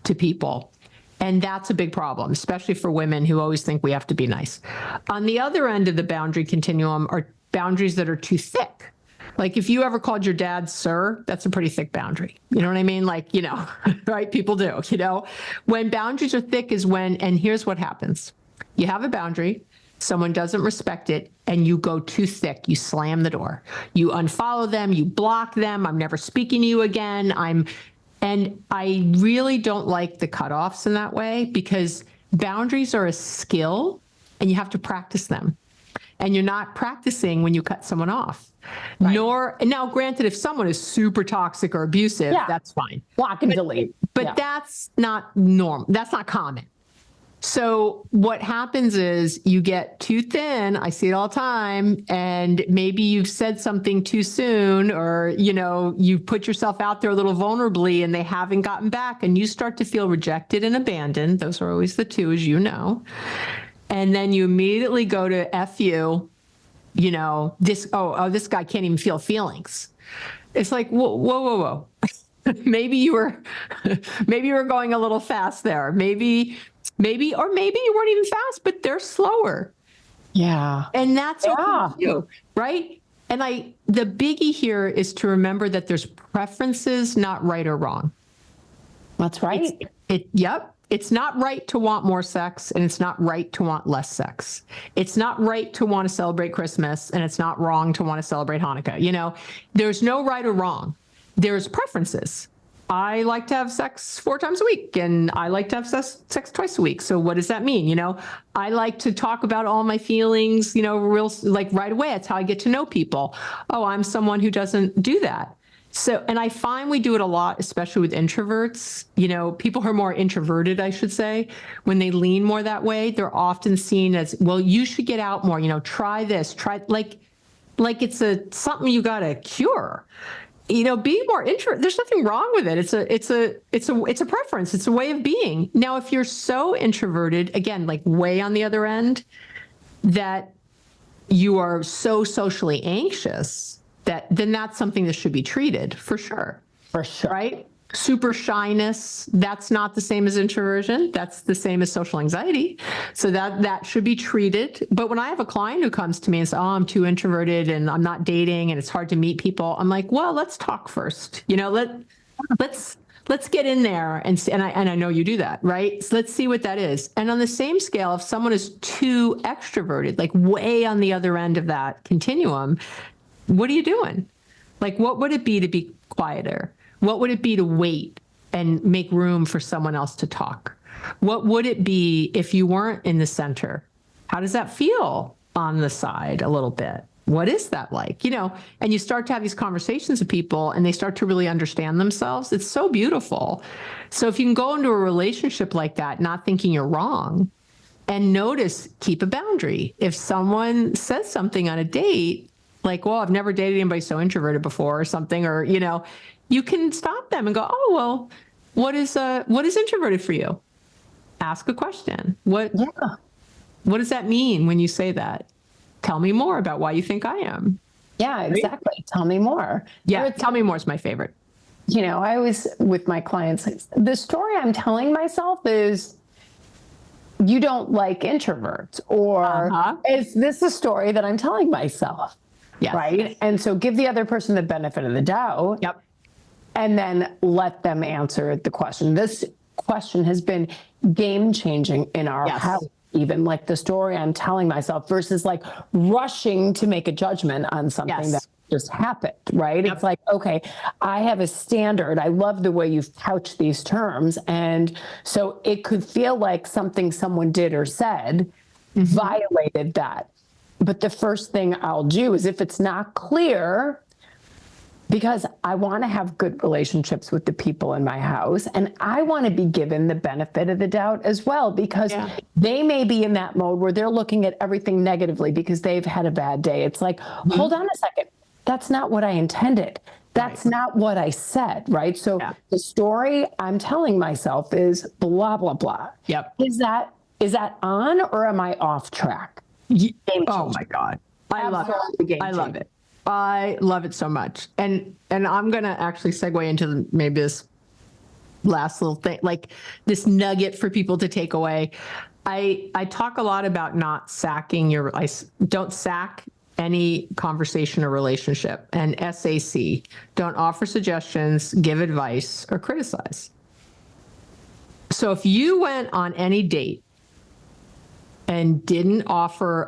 to people. And that's a big problem, especially for women who always think we have to be nice. On the other end of the boundary continuum are boundaries that are too thick. Like, if you ever called your dad sir, that's a pretty thick boundary. You know what I mean? Like, right? People do, When boundaries are thick is when, and here's what happens. You have a boundary, someone doesn't respect it, and you go too thick. You slam the door. You unfollow them, you block them. I'm never speaking to you again. And I really don't like the cutoffs in that way, because boundaries are a skill and you have to practice them. And you're not practicing when you cut someone off. Right. Now, granted, if someone is super toxic or abusive, that's fine. Block and delete. But that's not normal. That's not common. So what happens is you get too thin. I see it all the time. And maybe you've said something too soon, or, you put yourself out there a little vulnerably and they haven't gotten back, and you start to feel rejected and abandoned. Those are always the two, as you know. And then you immediately go to F you, this guy can't even feel feelings. It's like, whoa. maybe you were going a little fast there. Maybe you weren't even fast, but they're slower. Yeah. And that's okay too, right? And the biggie here is to remember that there's preferences, not right or wrong. That's right. Yep. It's not right to want more sex, and it's not right to want less sex. It's not right to want to celebrate Christmas, and it's not wrong to want to celebrate Hanukkah. There's no right or wrong. There's preferences. I like to have sex 4 times a week, and I like to have sex twice a week. So what does that mean? I like to talk about all my feelings, real, like right away. That's how I get to know people. Oh, I'm someone who doesn't do that. So, and I find we do it a lot, especially with introverts. People who are more introverted, I should say, when they lean more that way, they're often seen as, well, you should get out more, try this, like it's something you got to cure. Being more introvert, there's nothing wrong with it. It's a preference. It's a way of being. Now, if you're so introverted, again, like way on the other end, that you are so socially anxious, then that's something that should be treated for sure. For sure. Right? Super shyness, that's not the same as introversion. That's the same as social anxiety. So that should be treated. But when I have a client who comes to me and says, I'm too introverted and I'm not dating and it's hard to meet people, I'm like, well, let's talk first. Let's get in there and see, and I know you do that, right? So let's see what that is. And on the same scale, if someone is too extroverted, like way on the other end of that continuum, what are you doing? Like, what would it be to be quieter? What would it be to wait and make room for someone else to talk? What would it be if you weren't in the center? How does that feel on the side a little bit? What is that like? And you start to have these conversations with people and they start to really understand themselves. It's so beautiful. So if you can go into a relationship like that, not thinking you're wrong, and notice, keep a boundary. If someone says something on a date, like, well, I've never dated anybody so introverted before or something, or, you can stop them and go, oh, well, what is introverted for you? Ask a question. What does that mean when you say that? Tell me more about why you think I am. Yeah, exactly. Right? Tell me more. Yeah, tell me more is my favorite. I always, with my clients, the story I'm telling myself is, you don't like introverts, or is this a story that I'm telling myself? Yes. Right. And so give the other person the benefit of the doubt. Yep. And then let them answer the question. This question has been game changing in our house, even like the story I'm telling myself versus like rushing to make a judgment on something that just happened. Right. Yep. It's like, okay, I have a standard. I love the way you've couched these terms. And so it could feel like something someone did or said violated that. But the first thing I'll do is, if it's not clear, because I want to have good relationships with the people in my house, and I want to be given the benefit of the doubt as well, because they may be in that mode where they're looking at everything negatively because they've had a bad day. It's like, hold on a second. That's not what I intended. That's not what I said, right? So the story I'm telling myself is blah, blah, blah. Yep. Is that on, or am I off track? Oh my God. I love it. I love it. I love it so much. And I'm going to actually segue into maybe this last little thing, like this nugget for people to take away. I talk a lot about not sacking don't sack any conversation or relationship, and SAC, don't offer suggestions, give advice, or criticize. So if you went on any date and didn't offer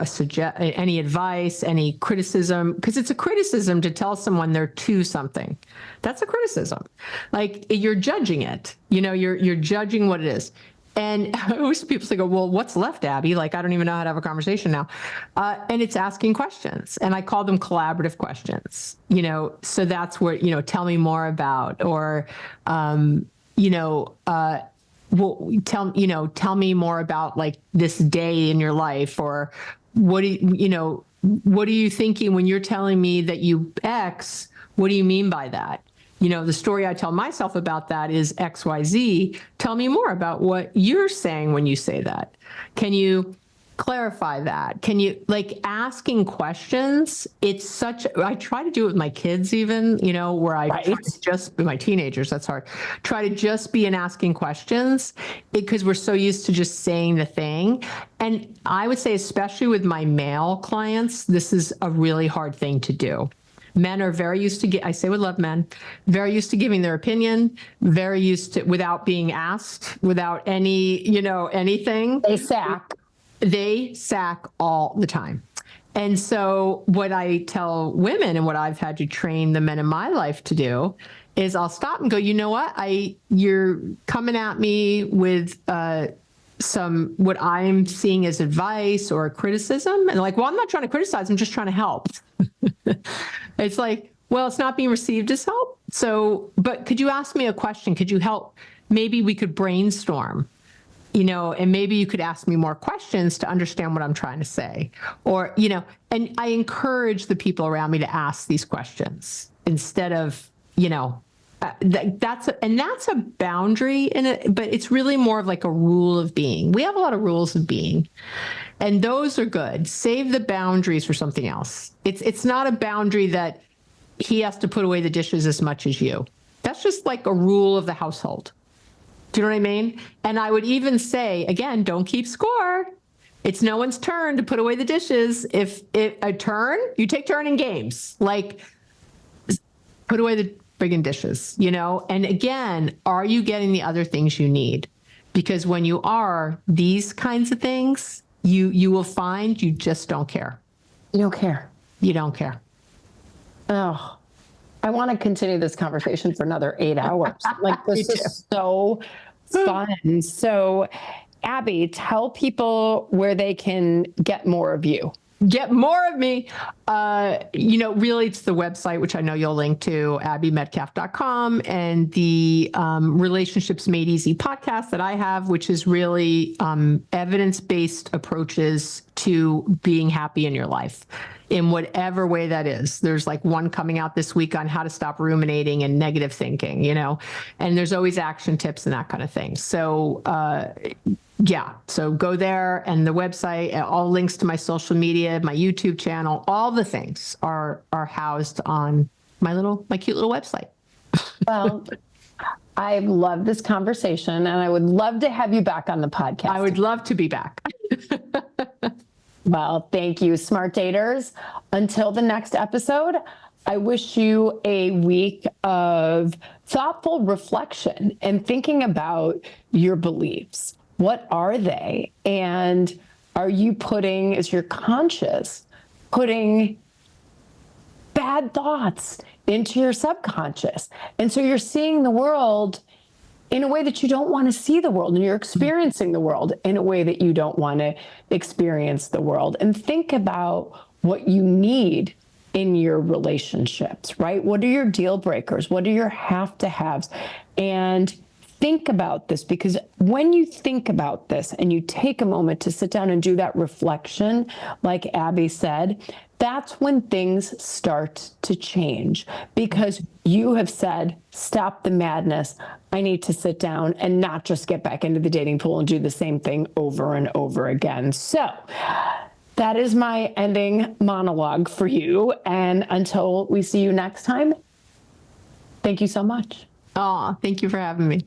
any advice, any criticism, because it's a criticism to tell someone they're to something. That's a criticism. Like, you're judging it. You're judging what it is. And I always people say, well, what's left, Abby? Like, I don't even know how to have a conversation now. And it's asking questions. And I call them collaborative questions. So that's what, tell me more about, or, well, tell me more about like this day in your life, or what what are you thinking when you're telling me that you X? What do you mean by that? The story I tell myself about that is XYZ. Tell me more about what you're saying when you say that. Can you clarify that? Can you, like, asking questions? I try to do it with my kids even, where I try to just, my teenagers, that's hard. Try to just be in asking questions because we're so used to just saying the thing. And I would say, especially with my male clients, this is a really hard thing to do. Men are very used to I say with love, men, very used to giving their opinion, very used to, without being asked, without any, anything. They sack all the time. And so what I tell women, and what I've had to train the men in my life to do, is I'll stop and go, you know what? You're coming at me with what I'm seeing as advice or criticism. And like, well, I'm not trying to criticize, I'm just trying to help. It's like, well, it's not being received as help. So, but could you ask me a question? Could you help? Maybe we could brainstorm, and maybe you could ask me more questions to understand what I'm trying to say. Or, and I encourage the people around me to ask these questions instead of, that's a boundary in it, but it's really more of like a rule of being. We have a lot of rules of being, and those are good. Save the boundaries for something else. It's not a boundary that he has to put away the dishes as much as you. That's just like a rule of the household. Do you know what I mean? And I would even say, again, don't keep score. It's no one's turn to put away the dishes. If a turn, you take turn in games, like put away the friggin' dishes, And again, are you getting the other things you need? Because when you are, these kinds of things, you will find you just don't care. You don't care. You don't care. Oh, I want to continue this conversation for another 8 hours. Like, this is so fun. So, Abby, tell people where they can get more of you. Get more of me. Really, it's the website, which I know you'll link to, abbymedcalf.com, and the Relationships Made Easy podcast that I have, which is really evidence-based approaches to being happy in your life in whatever way that is. There's like one coming out this week on how to stop ruminating and negative thinking, and there's always action tips and that kind of thing. So, so go there, and the website, all links to my social media, my YouTube channel, all the things are housed on my cute little website. Well, I love this conversation, and I would love to have you back on the podcast. I would love to be back. Well, thank you, Smart Daters. Until the next episode, I wish you a week of thoughtful reflection and thinking about your beliefs. What are they? And are you is your conscious putting bad thoughts into your subconscious? And so you're seeing the world in a way that you don't want to see the world, and you're experiencing the world in a way that you don't want to experience the world. And think about what you need in your relationships, right? What are your deal breakers? What are your have to haves? And think about this, because when you think about this and you take a moment to sit down and do that reflection, like Abby said, that's when things start to change, because you have said, stop the madness. I need to sit down and not just get back into the dating pool and do the same thing over and over again. So that is my ending monologue for you. And until we see you next time, thank you so much. Oh, thank you for having me.